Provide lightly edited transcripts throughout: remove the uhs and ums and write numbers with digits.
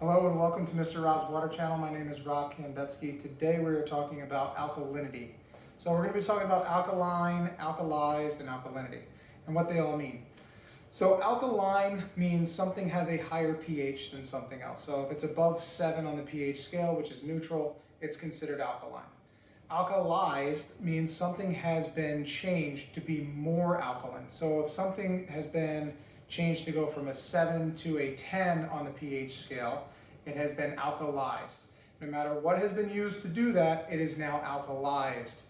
Hello and welcome to Mr. Rob's Water Channel. My name is Rob Kambetsky. Today we are talking about alkalinity. So we're going to be talking about alkaline, alkalized, and alkalinity and what they all mean. So alkaline means something has a higher pH than something else. So if it's above 7 on the pH scale, which is neutral, it's considered alkaline. Alkalized means something has been changed to be more alkaline. So if something has been changed to go from a 7 to a 10 on the pH scale, it has been alkalized. No matter what has been used to do that, it is now alkalized.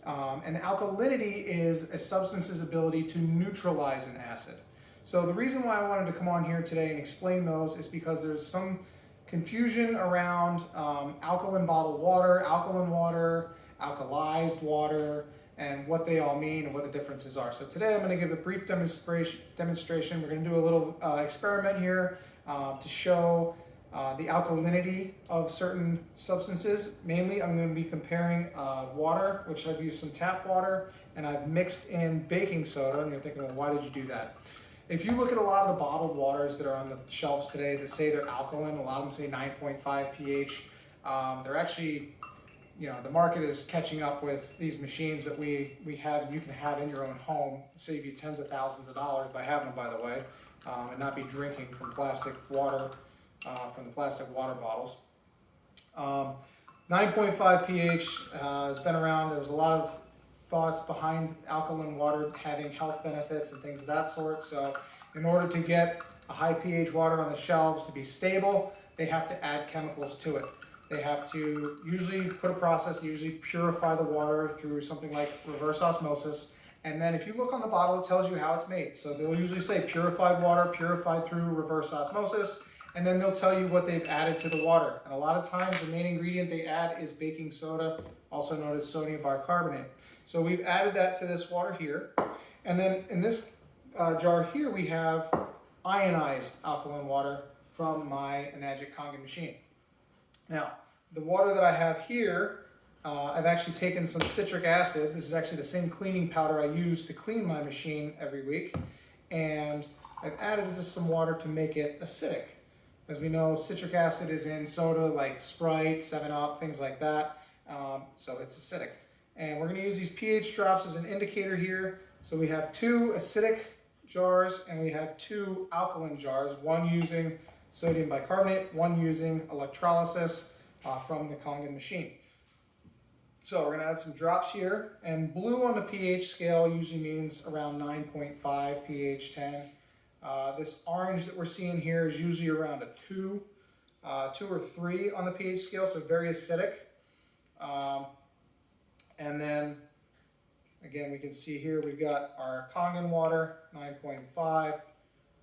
And alkalinity is a substance's ability to neutralize an acid. So the reason why I wanted to come on here today and explain those is because there's some confusion around alkaline bottled water, alkaline water, alkalized water, and what they all mean and what the differences are. So today I'm going to give a brief demonstration. We're going to do a little experiment here to show the alkalinity of certain substances. Mainly I'm going to be comparing water, which I've used some tap water, and I've mixed in baking soda. And you're thinking, well, why did you do that? If you look at a lot of the bottled waters that are on the shelves today that say they're alkaline, a lot of them say 9.5 pH. They're actually, the market is catching up with these machines that we have and you can have in your own home, save you tens of thousands of dollars by having them, by the way, and not be drinking from plastic water, from the plastic water bottles. 9.5 pH has been around. There's a lot of thoughts behind alkaline water having health benefits and things of that sort. So in order to get a high pH water on the shelves to be stable, they have to add chemicals to it. They have to usually put a process to usually purify the water through something like reverse osmosis. And then if you look on the bottle, it tells you how it's made. So they'll usually say purified water, purified through reverse osmosis, and then they'll tell you what they've added to the water. And a lot of times the main ingredient they add is baking soda, also known as sodium bicarbonate. So we've added that to this water here. And then in this jar here, we have ionized alkaline water from my Enagic Kangen machine. Now, the water that I have here, I've actually taken some citric acid. This is actually the same cleaning powder I use to clean my machine every week. And I've added it to some water to make it acidic. As we know, citric acid is in soda like Sprite, 7-Up, things like that. So it's acidic. And we're going to use these pH drops as an indicator here. So we have 2 acidic jars and we have 2 alkaline jars, one using sodium bicarbonate, one using electrolysis from the Kangen machine. So we're going to add some drops here, and blue on the pH scale usually means around 9.5 pH 10. This orange that we're seeing here is usually around a 2 or 3 on the pH scale, so very acidic. And then again, we can see here we've got our Kangen water, 9.5,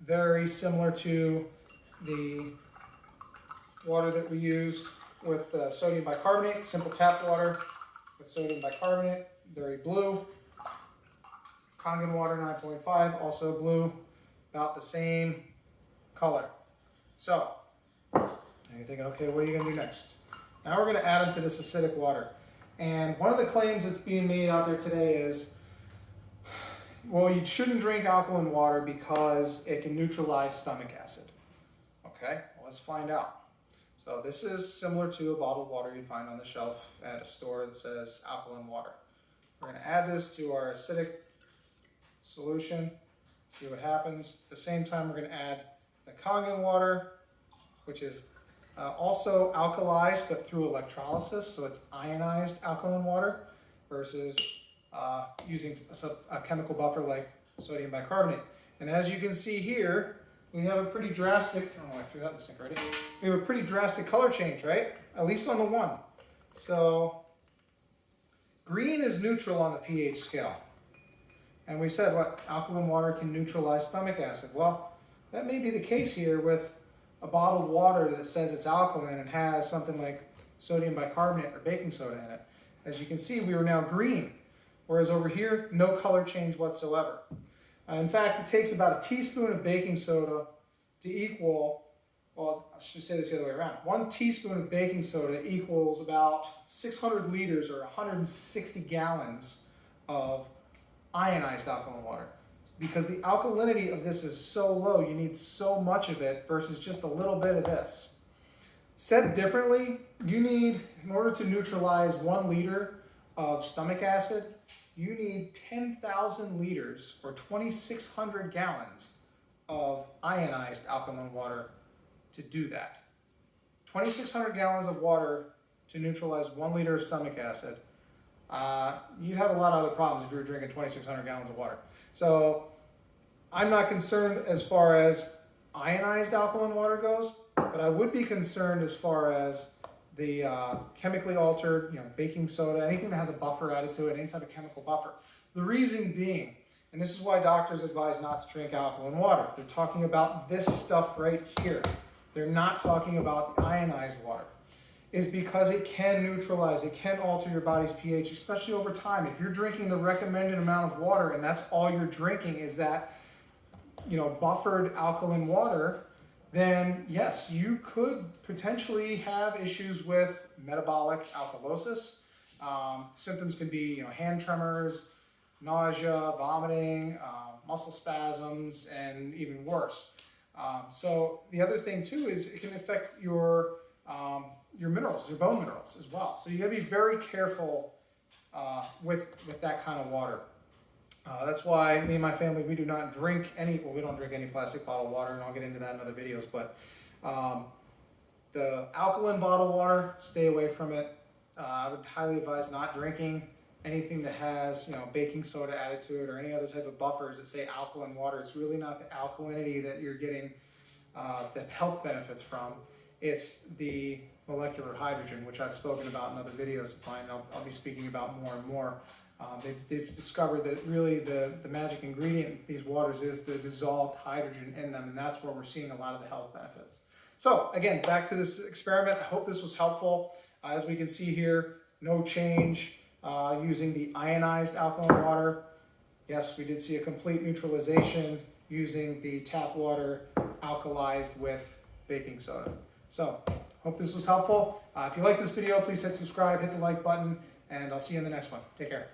very similar to the water that we used with sodium bicarbonate, simple tap water with sodium bicarbonate, very blue. Kangen water 9.5, also blue, about the same color. So, now you're thinking, okay, what are you going to do next? Now we're going to add them to this acidic water. And one of the claims that's being made out there today is, well, you shouldn't drink alkaline water because it can neutralize stomach acid. Okay, well, let's find out. So this is similar to a bottled water you'd find on the shelf at a store that says alkaline water. We're going to add this to our acidic solution, see what happens. At the same time, we're going to add the Kangen water, which is also alkalized, but through electrolysis. So it's ionized alkaline water versus using a chemical buffer like sodium bicarbonate. And as you can see here, we have a pretty drastic, oh, I threw that in the sink already. We have a pretty drastic color change, right? At least on the one. So green is neutral on the pH scale. And we said, what, alkaline water can neutralize stomach acid. Well, that may be the case here with a bottled water that says it's alkaline and has something like sodium bicarbonate or baking soda in it. As you can see, we are now green, whereas over here, no color change whatsoever. In fact, it takes about a teaspoon of baking soda to equal, well, I should say this the other way around. 1 teaspoon of baking soda equals about 600 liters or 160 gallons of ionized alkaline water. Because the alkalinity of this is so low, you need so much of it versus just a little bit of this. Said differently, you need, in order to neutralize 1 liter of stomach acid, you need 10,000 liters or 2,600 gallons of ionized alkaline water to do that. 2,600 gallons of water to neutralize 1 liter of stomach acid. You'd have a lot of other problems if you were drinking 2,600 gallons of water. So I'm not concerned as far as ionized alkaline water goes, but I would be concerned as far as the chemically altered, baking soda, anything that has a buffer added to it, any type of chemical buffer. The reason being, and this is why doctors advise not to drink alkaline water. They're talking about this stuff right here. They're not talking about the ionized water. Is because it can neutralize, it can alter your body's pH, especially over time. If you're drinking the recommended amount of water and that's all you're drinking is that, buffered alkaline water, then yes, you could potentially have issues with metabolic alkalosis. Symptoms can be, hand tremors, nausea, vomiting, muscle spasms, and even worse. So the other thing too is it can affect your minerals, your bone minerals as well. So you gotta be very careful with that kind of water. That's why me and my family, we do not drink we don't drink any plastic bottled water, and I'll get into that in other videos, but the alkaline bottled water, stay away from it. I would highly advise not drinking anything that has, baking soda added to it or any other type of buffers that say alkaline water. It's really not the alkalinity that you're getting the health benefits from. It's the molecular hydrogen, which I've spoken about in other videos of mine. I'll be speaking about more and more. They've discovered that really the magic ingredient in these waters is the dissolved hydrogen in them, and that's where we're seeing a lot of the health benefits. So again, back to this experiment. I hope this was helpful. As we can see here, no change using the ionized alkaline water. Yes, we did see a complete neutralization using the tap water alkalized with baking soda. So, hope this was helpful. If you like this video, please hit subscribe, hit the like button, and I'll see you in the next one. Take care.